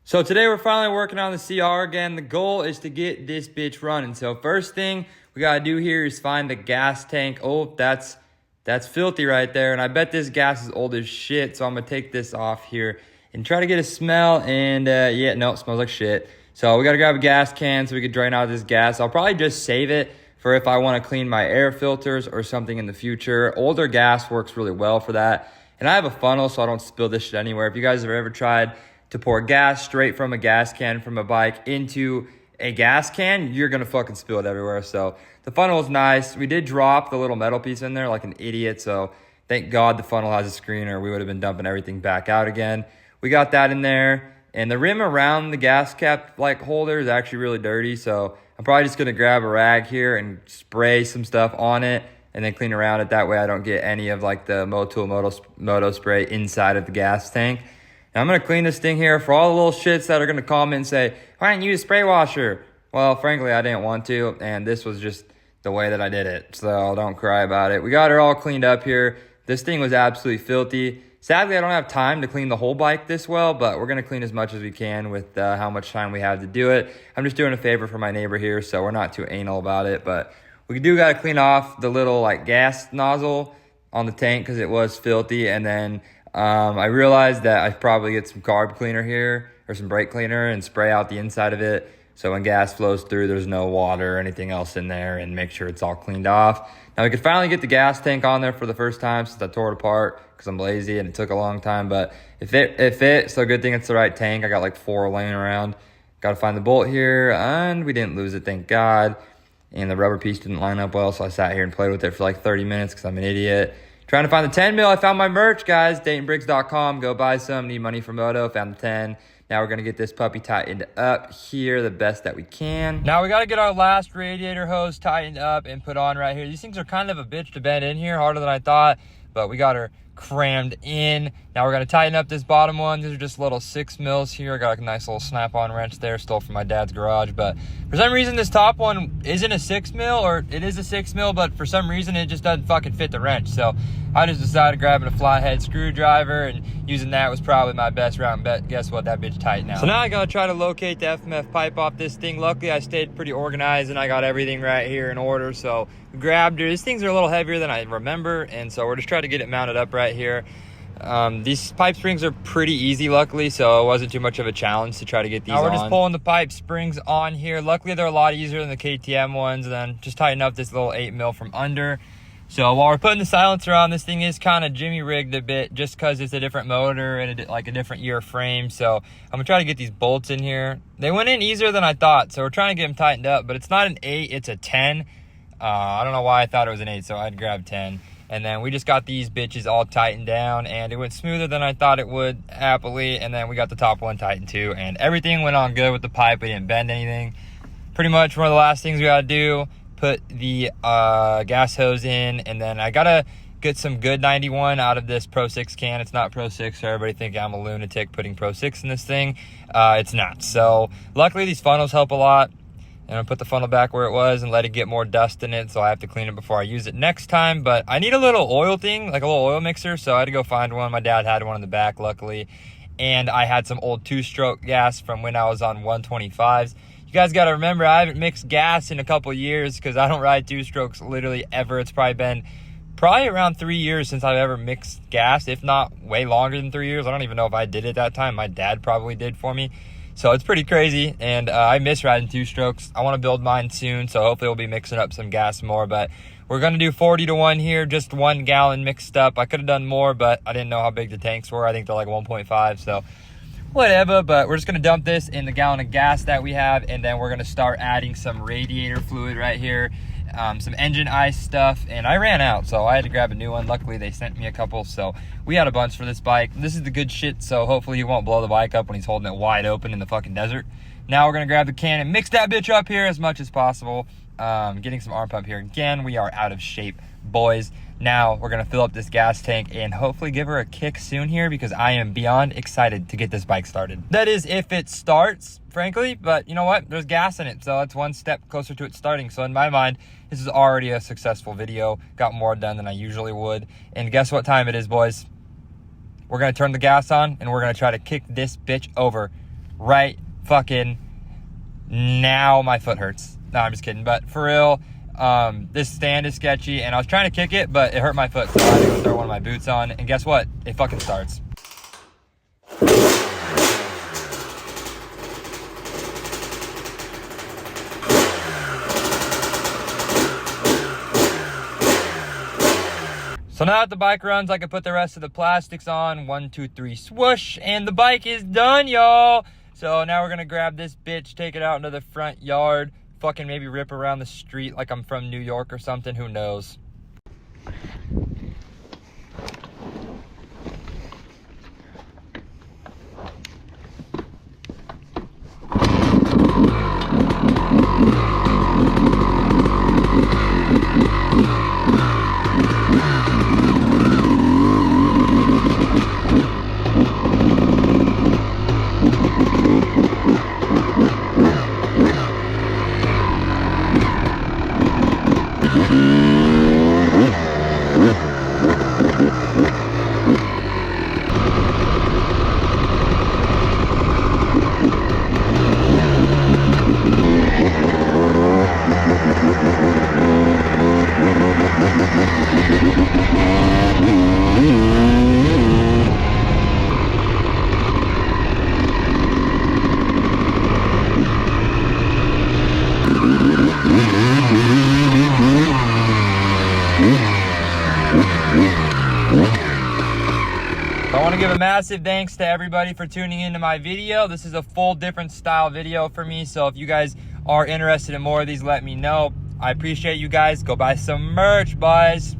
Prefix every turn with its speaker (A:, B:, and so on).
A: So today we're finally working on the CR again. The goal is to get this bitch running. So first thing we gotta do here is find the gas tank. Oh, that's filthy right there. And I bet this gas is old as shit. So I'm gonna take this off here and try to get a smell. And yeah, no, it smells like shit. So we gotta grab a gas can so we can drain out this gas. I'll probably just save it for if I wanna clean my air filters or something in the future. Older gas works really well for that. And I have a funnel so I don't spill this shit anywhere. If you guys have ever tried to pour gas straight from a gas can from a bike into a gas can, you're gonna fucking spill it everywhere. So the funnel is nice. We did drop the little metal piece in there like an idiot, so thank God the funnel has a screen or we would have been dumping everything back out again. We got that in there, and the rim around the gas cap like holder is actually really dirty, so I'm probably just gonna grab a rag here and spray some stuff on it and then clean around it. That way I don't get any of like the Motul Moto spray inside of the gas tank. Now I'm going to clean this thing here for all the little shits that are going to comment and say, why didn't you use a spray washer? Well, frankly, I didn't want to, and this was just the way that I did it, so don't cry about it. We got her all cleaned up here. This thing was absolutely filthy. Sadly, I don't have time to clean the whole bike this well, but we're going to clean as much as we can with how much time we have to do it. I'm just doing a favor for my neighbor here, so we're not too anal about it, but we do got to clean off the little like gas nozzle on the tank because it was filthy, and then I realized that I probably get some carb cleaner here or some brake cleaner and spray out the inside of it so when gas flows through there's no water or anything else in there, and make sure it's all cleaned off. Now we could finally get the gas tank on there for the first time since I tore it apart because I'm lazy and it took a long time, but it fit, so good thing it's the right tank. I got like 4 laying around. Got to find the bolt here, and we didn't lose it, thank God. And the rubber piece didn't line up well, so I sat here and played with it for like 30 minutes because I'm an idiot. Trying to find the 10 mil. I found my merch, guys. DaytonBriggs.com. Go buy some. Need money for moto. Found the 10. Now we're going to get this puppy tightened up here the best that we can. Now we got to get our last radiator hose tightened up and put on right here. These things are kind of a bitch to bend in here. Harder than I thought. But we got her crammed in. Now we're going to tighten up this bottom one. These are just little 6 mils here. I got a nice little snap-on wrench there, stole from my dad's garage, but for some reason this top one isn't a 6 mil, or it is a 6 mil, but for some reason it just doesn't fucking fit the wrench. So I just decided grabbing a flathead screwdriver, and using that was probably my best route, and guess what, that bitch tight now. So now I gotta try to locate the FMF pipe off this thing. Luckily I stayed pretty organized and I got everything right here in order, so grabbed her. These things are a little heavier than I remember, and so we're just trying to get it mounted up right here. These pipe springs are pretty easy, luckily, so it wasn't too much of a challenge to try to get these on. Now we're just pulling the pipe springs on here. Luckily they're a lot easier than the KTM ones, and then just tighten up this little 8 mil from under. So while we're putting the silencer on, this thing is kind of jimmy rigged a bit just because it's a different motor and like a different year frame. So I'm gonna try to get these bolts in here. They went in easier than I thought, so we're trying to get them tightened up, but it's not an 8, it's a 10. I don't know why I thought it was an 8, so I'd grab 10. And then we just got these bitches all tightened down, and it went smoother than I thought it would, happily. And then we got the top one tightened too, and everything went on good with the pipe. We didn't bend anything. Pretty much one of the last things we gotta do, put the gas hose in, and then I gotta get some good 91 out of this Pro 6 can. It's not Pro 6, so everybody think I'm a lunatic putting Pro 6 in this thing. It's not. So luckily these funnels help a lot. And I'll put the funnel back where it was and let it get more dust in it, so I have to clean it before I use it next time. But I need a little oil thing, like a little oil mixer, so I had to go find one. My dad had one in the back, luckily. And I had some old 2-stroke gas from when I was on 125s. You guys got to remember, I haven't mixed gas in a couple years because I don't ride 2-strokes literally ever. It's probably been around 3 years since I've ever mixed gas, if not way longer than 3 years. I don't even know if I did it that time. My dad probably did for me. So it's pretty crazy, and I miss riding 2-strokes. I want to build mine soon, so hopefully we'll be mixing up some gas more. But we're going to do 40-to-1 here, just 1 gallon mixed up. I could have done more, but I didn't know how big the tanks were. I think they're like 1.5, so whatever. But we're just going to dump this in the gallon of gas that we have, and then we're going to start adding some radiator fluid right here. Some engine ice stuff, and I ran out, so I had to grab a new one. Luckily they sent me a couple, so we had a bunch for this bike. This is the good shit, so hopefully he won't blow the bike up when he's holding it wide open in the fucking desert. Now we're gonna grab the can and mix that bitch up here as much as possible. Getting some arm pump here again. We are out of shape, boys. Now we're gonna fill up this gas tank and hopefully give her a kick soon here, because I am beyond excited to get this bike started. That is if it starts, frankly, but you know what? There's gas in it, so that's one step closer to it starting. So in my mind, this is already a successful video. Got more done than I usually would. And guess what time it is, boys? We're gonna turn the gas on and we're gonna try to kick this bitch over right fucking now. My foot hurts. No, I'm just kidding. But for real, this stand is sketchy, and I was trying to kick it, but it hurt my foot, so I had to go throw one of my boots on, and guess what? It fucking starts. So now that the bike runs, I can put the rest of the plastics on. 1, 2, 3, swoosh, and the bike is done, y'all. So now we're gonna grab this bitch, take it out into the front yard, fucking maybe rip around the street like I'm from New York or something, who knows. I want to give a massive thanks to everybody for tuning into my video. This is a full different style video for me, so if you guys are interested in more of these, let me know. I appreciate you guys. Go buy some merch, boys.